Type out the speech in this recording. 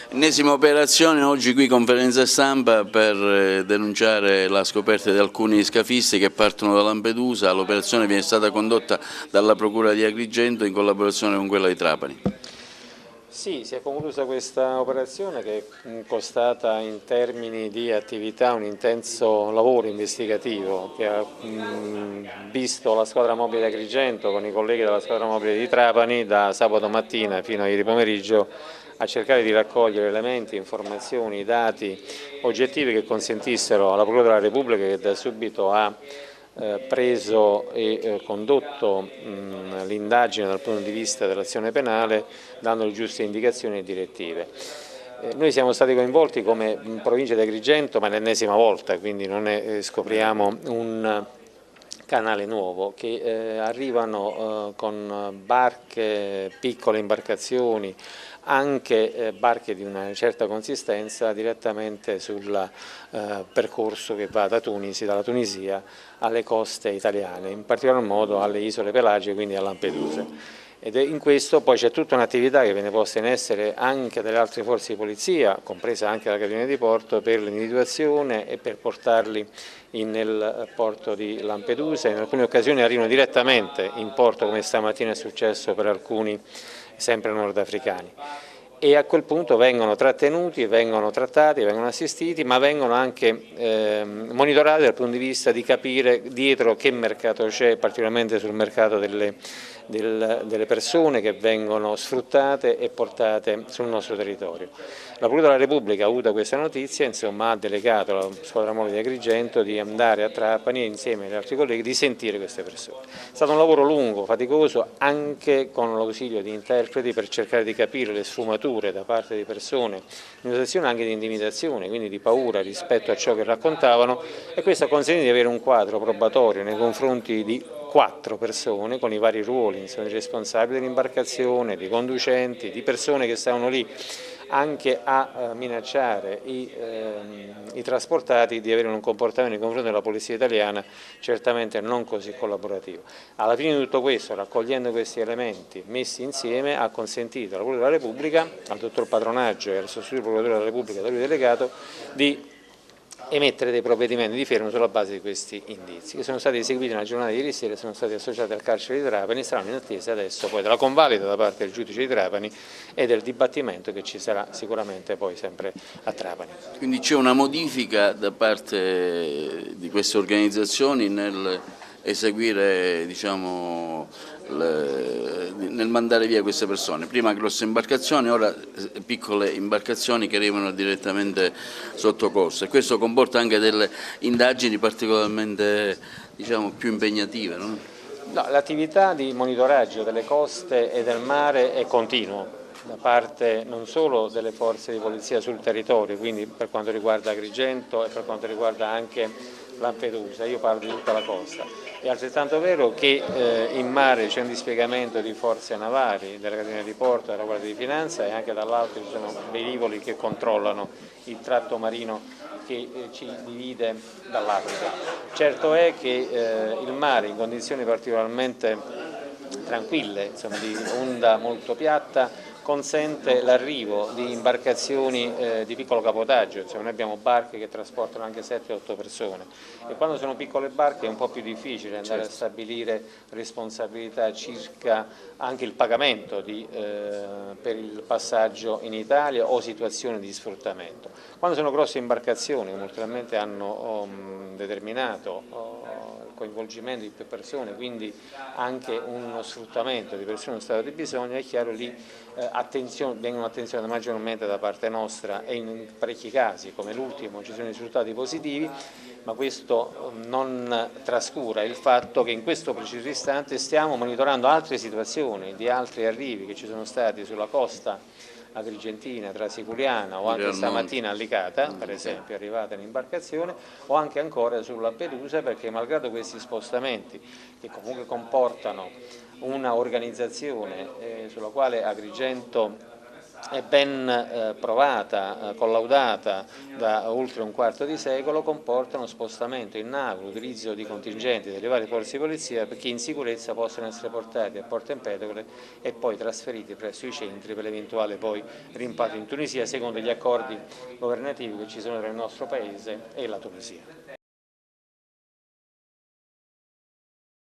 Ennesima operazione, oggi qui conferenza stampa per denunciare la scoperta di alcuni scafisti che partono da Lampedusa. L'operazione viene stata condotta dalla Procura di Agrigento in collaborazione con quella di Trapani. Sì, si è conclusa questa operazione che è costata in termini di attività un intenso lavoro investigativo che ha visto la squadra mobile di Agrigento con i colleghi della squadra mobile di Trapani da sabato mattina fino a ieri pomeriggio a cercare di raccogliere elementi, informazioni, dati oggettivi che consentissero alla Procura della Repubblica, che da subito ha preso e condotto l'indagine dal punto di vista dell'azione penale, dando le giuste indicazioni e direttive. Noi siamo stati coinvolti come provincia di Agrigento, ma l'ennesima volta, quindi non scopriamo un canale nuovo, che arrivano con barche, piccole imbarcazioni, anche barche di una certa consistenza direttamente sul percorso che va dalla Tunisia alle coste italiane, in particolar modo alle isole Pelagie, quindi a Lampedusa. Ed in questo poi c'è tutta un'attività che viene posta in essere anche dalle altre forze di polizia, compresa anche la Capitaneria di Porto, per l'individuazione e per portarli nel porto di Lampedusa. In alcune occasioni arrivano direttamente in porto, come stamattina è successo per alcuni sempre nordafricani. E a quel punto vengono trattenuti, vengono trattati, vengono assistiti, ma vengono anche monitorati dal punto di vista di capire dietro che mercato c'è, particolarmente sul mercato delle persone che vengono sfruttate e portate sul nostro territorio. La Procura della Repubblica ha avuto questa notizia, insomma, ha delegato alla squadra mobile di Agrigento di andare a Trapani e insieme agli altri colleghi di sentire queste persone. È stato un lavoro lungo, faticoso, anche con l'ausilio di interpreti per cercare di capire le sfumature da parte di persone, in una situazione anche di intimidazione, quindi di paura rispetto a ciò che raccontavano, e questo ha consentito di avere un quadro probatorio nei confronti di 4 persone con i vari ruoli, insomma, di responsabili dell'imbarcazione, di conducenti, di persone che stavano lì anche a minacciare i trasportati di avere un comportamento nei confronti della polizia italiana certamente non così collaborativo. Alla fine di tutto questo, raccogliendo questi elementi messi insieme, ha consentito alla Procura della Repubblica, al dottor Patronaggio e al sostituto procuratore della Repubblica da lui delegato, di emettere dei provvedimenti di fermo sulla base di questi indizi, che sono stati eseguiti nella giornata di ieri sera e sono stati associati al carcere di Trapani e saranno in attesa adesso poi della convalida da parte del giudice di Trapani e del dibattimento che ci sarà sicuramente poi sempre a Trapani. Quindi c'è una modifica da parte di queste organizzazioni nel eseguire, diciamo, nel mandare via queste persone, prima grosse imbarcazioni, ora piccole imbarcazioni che arrivano direttamente sotto costa, e questo comporta anche delle indagini particolarmente, diciamo, più impegnative, no? No, l'attività di monitoraggio delle coste e del mare è continuo da parte non solo delle forze di polizia sul territorio, quindi per quanto riguarda Agrigento e per quanto riguarda anche Lampedusa, io parlo di tutta la costa. È altrettanto vero che in mare c'è un dispiegamento di forze navali, della Capitaneria di Porto, della Guardia di Finanza, e anche dall'alto ci sono velivoli che controllano il tratto marino che ci divide dall'Africa. Certo è che il mare in condizioni particolarmente tranquille, insomma, di onda molto piatta, consente l'arrivo di imbarcazioni di piccolo cabotaggio, insomma, noi abbiamo barche che trasportano anche 7-8 persone e quando sono piccole barche è un po' più difficile andare a stabilire responsabilità circa anche il pagamento per il passaggio in Italia o situazioni di sfruttamento. Quando sono grosse imbarcazioni che naturalmente hanno determinato il coinvolgimento di più persone, quindi anche uno sfruttamento di persone in stato di bisogno, è chiaro lì vengono attenzionate maggiormente da parte nostra e in parecchi casi, come l'ultimo, ci sono risultati positivi, ma questo non trascura il fatto che in questo preciso istante stiamo monitorando altre situazioni di altri arrivi che ci sono stati sulla costa agrigentina, trasiculiana o anche stamattina a Licata, per esempio, è arrivata in imbarcazione, o anche ancora sulla Lampedusa, perché malgrado questi spostamenti che comunque comportano una organizzazione sulla quale Agrigento è ben provata, collaudata da oltre un quarto di secolo, comporta uno spostamento in nave, l'utilizzo di contingenti delle varie forze di polizia perché in sicurezza possono essere portati a Porto Empedocle e poi trasferiti presso i centri per l'eventuale poi rimpatrio in Tunisia secondo gli accordi governativi che ci sono tra il nostro Paese e la Tunisia.